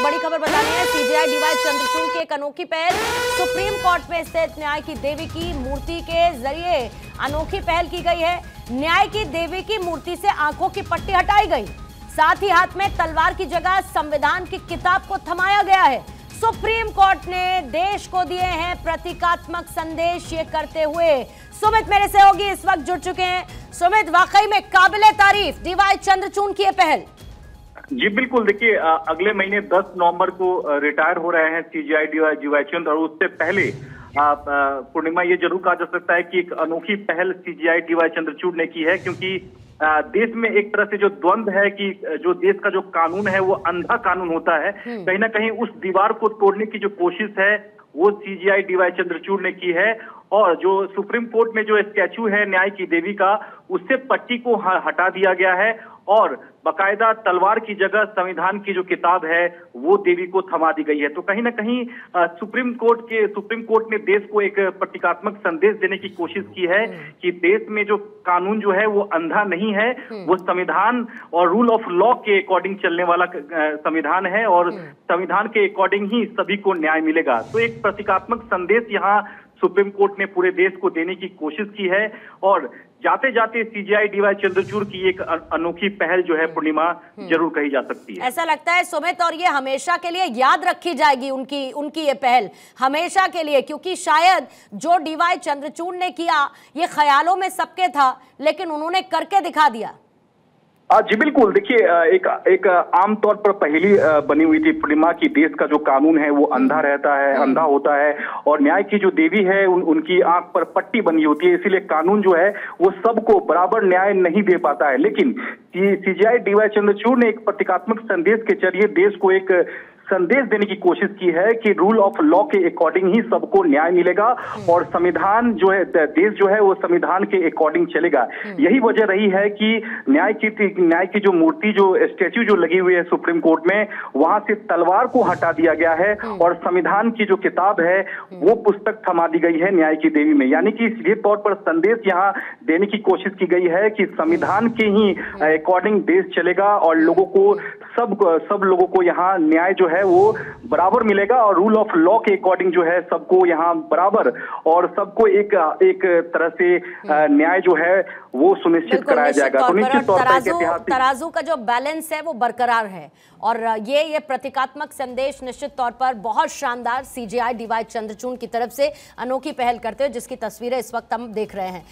बड़ी खबर बतानी है। सीजेआई डीवाई चंद्रचूड़ की एक अनोखी पहल, सुप्रीम कोर्ट में स्थित न्याय की देवी की मूर्ति के जरिए अनोखी पहल की गई है। न्याय की देवी की मूर्ति से आंखों की पट्टी हटाई गई, साथ ही हाथ में तलवार की जगह संविधान की किताब को थमाया गया है। सुप्रीम कोर्ट ने देश को दिए हैं प्रतीकात्मक संदेश। ये करते हुए सुमित मेरे सहयोगी इस वक्त जुड़ चुके हैं। सुमित, वाकई में काबिले तारीफ डीवाई चंद्रचूड़ की पहल। जी बिल्कुल, देखिए अगले महीने 10 नवंबर को रिटायर हो रहे हैं सीजेआई डीवाई चंद्र, और उससे पहले पूर्णिमा ये जरूर कहा जा सकता है कि एक अनोखी पहल सीजेआई डीवाई चंद्रचूड़ ने की है, क्योंकि देश में एक तरह से जो द्वंद्व है कि जो देश का जो कानून है वो अंधा कानून होता है, कहीं ना कहीं उस दीवार को तोड़ने की जो कोशिश है वो सीजेआई डीवाई चंद्रचूड़ ने की है। और जो सुप्रीम कोर्ट में जो स्टैचू है न्याय की देवी का, उससे पट्टी को हटा दिया गया है और बाकायदा तलवार की जगह संविधान की जो किताब है वो देवी को थमा दी गई है। तो कहीं ना कहीं सुप्रीम कोर्ट ने देश को एक प्रतीकात्मक संदेश देने की कोशिश की है कि देश में जो कानून जो है वो अंधा नहीं है, वो संविधान और रूल ऑफ लॉ के अकॉर्डिंग चलने वाला संविधान है और संविधान के अकॉर्डिंग ही सभी को न्याय मिलेगा। तो एक प्रतीकात्मक संदेश यहाँ सुप्रीम कोर्ट ने पूरे देश को देने की कोशिश की है और जाते जाते सीजेआई डीवाई चंद्रचूड़ की एक अनोखी पहल जो है पूर्णिमा जरूर कही जा सकती है। ऐसा लगता है सुमित, और ये हमेशा के लिए याद रखी जाएगी उनकी ये पहल हमेशा के लिए, क्योंकि शायद जो डीवाई चंद्रचूड़ ने किया ये ख्यालों में सबके था, लेकिन उन्होंने करके दिखा दिया। जी बिल्कुल, देखिए एक आमतौर पर पहेली बनी हुई थी पूर्णिमा की देश का जो कानून है वो अंधा रहता है, अंधा होता है और न्याय की जो देवी है उनकी आंख पर पट्टी बनी होती है, इसीलिए कानून जो है वो सबको बराबर न्याय नहीं दे पाता है। लेकिन सीजेआई डीवाई चंद्रचूड़ ने एक प्रतीकात्मक संदेश के जरिए देश को एक संदेश देने की कोशिश की है कि रूल ऑफ लॉ के अकॉर्डिंग ही सबको न्याय मिलेगा और संविधान जो है, देश जो है वो संविधान के अकॉर्डिंग चलेगा। यही वजह रही है कि न्याय की जो मूर्ति, जो स्टैच्यू जो लगी हुई है सुप्रीम कोर्ट में, वहां से तलवार को हटा दिया गया है और संविधान की जो किताब है वो पुस्तक थमा दी गई है न्याय की देवी में। यानी कि सीधे तौर पर संदेश यहाँ देने की कोशिश की गई है कि संविधान के ही अकॉर्डिंग देश चलेगा और लोगों को सब लोगों को यहाँ न्याय जो है वो बराबर मिलेगा और रूल ऑफ लॉ के अकॉर्डिंग जो है सबको यहाँ बराबर और सबको एक तरह से न्याय जो है वो सुनिश्चित कराया जाएगा। तो निश्चित तौर पर तराजू का जो बैलेंस है वो बरकरार है और ये प्रतीकात्मक संदेश निश्चित तौर पर बहुत शानदार सीजेआई डीवाई चंद्रचूड़ की तरफ से अनोखी पहल करते हुए जिसकी तस्वीरें इस वक्त हम देख रहे हैं।